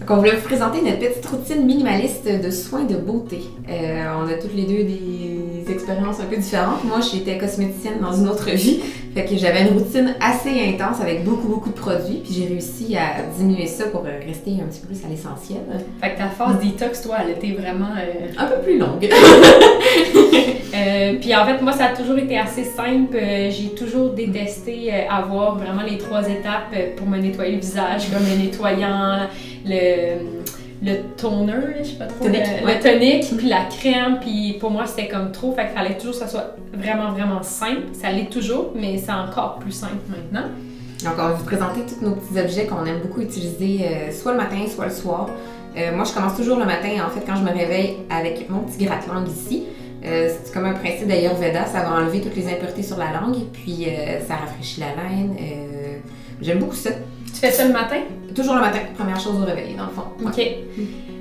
Donc, on voulait vous présenter notre petite routine minimaliste de soins de beauté. On a toutes les deux des expériences un peu différentes. Moi, j'étais cosméticienne dans une autre vie, fait que j'avais une routine assez intense avec beaucoup de produits, puis j'ai réussi à diminuer ça pour rester un petit peu plus à l'essentiel. Fait que ta phase détox, toi, elle était vraiment... Un peu plus longue. Puis en fait, moi, ça a toujours été assez simple. J'ai toujours détesté avoir vraiment les 3 étapes pour me nettoyer le visage, comme le nettoyant, le toner, je sais pas trop, le tonique, puis la crème, puis pour moi c'était comme trop, fait qu'il fallait toujours que ça soit vraiment simple. Ça l'est toujours, mais c'est encore plus simple maintenant. Donc on va vous présenter tous nos petits objets qu'on aime beaucoup utiliser, soit le matin, soit le soir. Moi je commence toujours le matin, en fait, quand je me réveille avec mon petit gratte-langue ici. C'est comme un principe d'Ayurveda, ça va enlever toutes les impuretés sur la langue, puis ça rafraîchit la laine. J'aime beaucoup ça. Tu fais ça le matin? Toujours le matin, première chose au réveil, dans le fond. OK.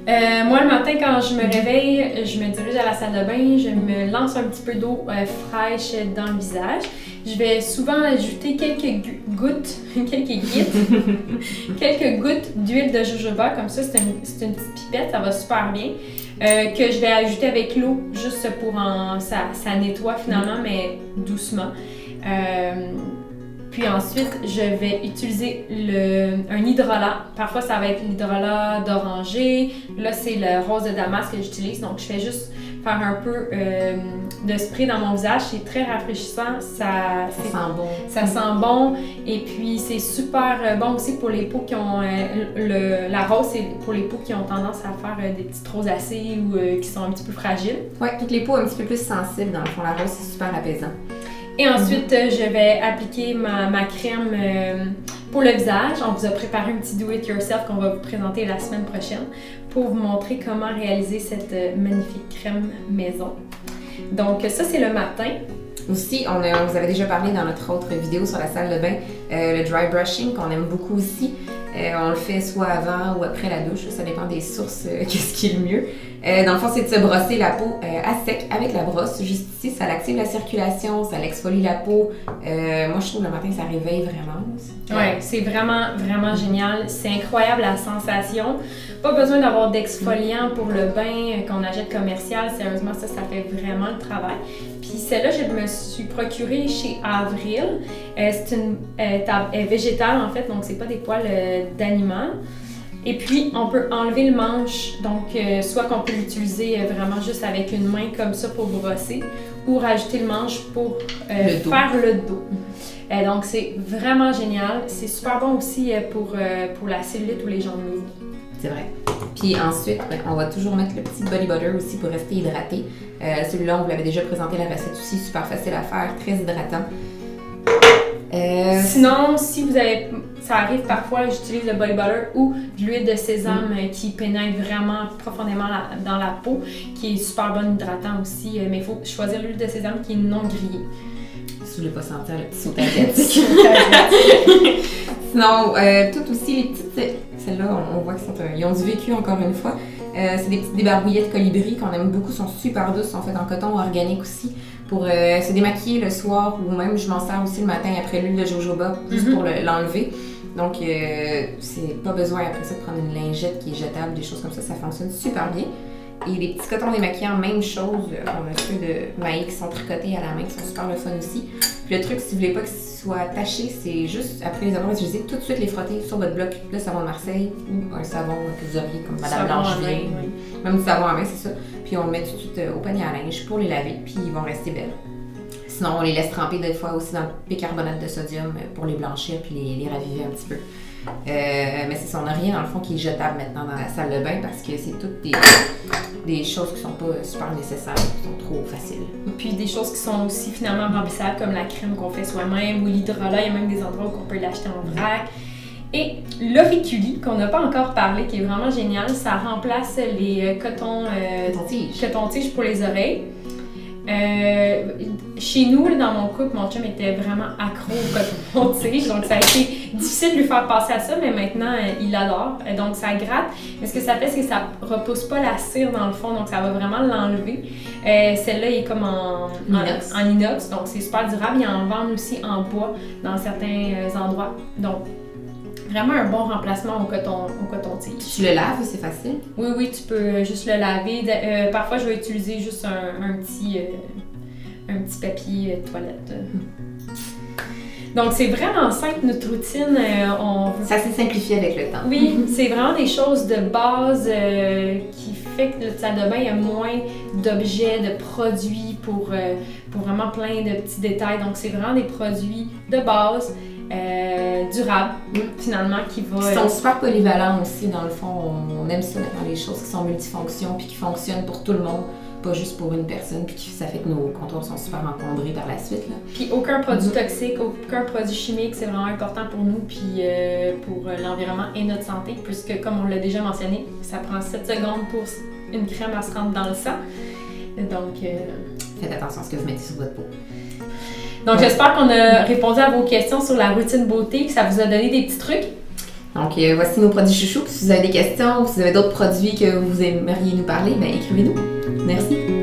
Moi, le matin, quand je me réveille, je me dirige à la salle de bain, je me lance un petit peu d'eau fraîche dans le visage. Je vais souvent ajouter quelques gouttes d'huile de jojoba, comme ça, c'est une petite pipette, ça va super bien. Que je vais ajouter avec l'eau, juste pour ça nettoie finalement, mais doucement. Puis ensuite, je vais utiliser un hydrolat. Parfois, ça va être l'hydrolat d'oranger. Là, c'est le rose de Damas que j'utilise. Donc, je fais juste faire un peu de spray dans mon visage. C'est très rafraîchissant. Ça sent bon. Ça sent bon. Et puis, c'est super bon aussi pour les peaux qui ont... la rose, c'est pour les peaux qui ont tendance à faire des petites rosacées ou qui sont un petit peu fragiles. Oui, toutes les peaux un petit peu plus sensibles. Dans le fond, la rose, c'est super apaisant. Et ensuite, je vais appliquer ma crème pour le visage. On vous a préparé un petit do-it-yourself qu'on va vous présenter la semaine prochaine pour vous montrer comment réaliser cette magnifique crème maison. Donc ça, c'est le matin. Aussi, on vous avait déjà parlé dans notre autre vidéo sur la salle de bain, le dry brushing qu'on aime beaucoup aussi. On le fait soit avant ou après la douche, ça dépend des sources, qu'est-ce qui est le mieux. Dans le fond, c'est de se brosser la peau à sec avec la brosse. Juste ici, ça active la circulation, ça l'exfolie la peau. Moi, je trouve le matin, ça réveille vraiment. Oui, c'est vraiment génial. C'est incroyable la sensation. Pas besoin d'avoir d'exfoliant pour le bain qu'on achète commercial. Sérieusement, ça fait vraiment le travail. Puis celle-là, je me suis procurée chez Avril. C'est une végétale en fait, donc c'est pas des poils d'animal. Et puis, on peut enlever le manche, donc soit qu'on peut l'utiliser vraiment juste avec une main comme ça pour brosser, ou rajouter le manche pour faire le dos. Donc, c'est vraiment génial. C'est super bon aussi pour la cellulite ou les jambes lourdes. C'est vrai. Puis ensuite, on va toujours mettre le petit body butter aussi pour rester hydraté. Celui-là, on vous l'avait déjà présenté la recette aussi, super facile à faire, très hydratant. Sinon, si vous avez, ça arrive parfois, j'utilise le body butter ou de l'huile de sésame qui pénètre vraiment profondément dans la peau, qui est super bon hydratant aussi, mais il faut choisir l'huile de sésame qui est non grillée. Si vous ne voulez pas sentir le petit saut asiatique. Sinon, toutes aussi les petites, celles-là, on voit qu'ils ont du vécu encore une fois. C'est des petites débarbouillettes colibri qu'on aime beaucoup, sont super douces, sont faites en coton organique aussi. Pour se démaquiller le soir ou même je m'en sers aussi le matin après l'huile de jojoba juste pour l'enlever. Donc c'est pas besoin après ça de prendre une lingette qui est jetable, des choses comme ça fonctionne super bien. Et les petits cotons démaquillants, même chose, on a ceux de Maï qui sont tricotés à la main, qui sont super le fun aussi. Puis le truc, si vous voulez pas qu'ils soient tachés, c'est juste après les avoir utilisés, tout de suite les frotter sur votre bloc de savon de Marseille ou un savon que vous auriez comme Madame Blancheville. Oui. Même du savon à main, c'est ça. Puis on le met tout de suite au panier à linge pour les laver, puis ils vont rester belles. Sinon, on les laisse tremper des fois aussi dans le bicarbonate de sodium pour les blanchir puis les raviver un petit peu. Mais c'est ça, on n'a rien dans le fond qui est jetable maintenant dans la salle de bain parce que c'est toutes des choses qui sont pas super nécessaires, qui sont trop faciles. Puis des choses qui sont aussi finalement remplissables comme la crème qu'on fait soi-même ou l'hydrolat, il y a même des endroits où on peut l'acheter en vrac. Et l'auriculi, qu'on n'a pas encore parlé, qui est vraiment génial, ça remplace les coton-tiges pour les oreilles. Chez nous, là, dans mon couple, mon chum était vraiment accro au coton-tige, donc ça a été difficile de lui faire passer à ça, mais maintenant, il l'adore. Donc ça gratte, mais ce que ça fait, c'est que ça repousse pas la cire dans le fond, donc ça va vraiment l'enlever. Celle-là, il est comme en inox, donc c'est super durable. Il en vend aussi en bois dans certains endroits. Donc, vraiment un bon remplacement au coton-tige. Tu le laves, c'est facile? Oui, oui, tu peux juste le laver. Parfois, je vais utiliser juste un petit papier toilette. Donc, c'est vraiment simple, notre routine. Ça s'est simplifié avec le temps. Oui, c'est vraiment des choses de base qui fait que notre salle de bain, il y a moins d'objets, de produits pour vraiment plein de petits détails. Donc, c'est vraiment des produits de base, durables, finalement, qui sont super polyvalents aussi, dans le fond. On aime ça, mettre les choses qui sont multifonctions puis qui fonctionnent pour tout le monde. Pas juste pour une personne, puis ça fait que nos comptoirs sont super encombrés par la suite. Là. Puis aucun produit toxique, aucun produit chimique, c'est vraiment important pour nous, puis pour l'environnement et notre santé, puisque comme on l'a déjà mentionné, ça prend 7 secondes pour une crème à se rendre dans le sang. Donc, faites attention à ce que vous mettez sur votre peau. Donc, j'espère qu'on a répondu à vos questions sur la routine beauté, que ça vous a donné des petits trucs. Donc, voici nos produits chouchous. Si vous avez des questions ou si vous avez d'autres produits que vous aimeriez nous parler, bien écrivez-nous. Merci.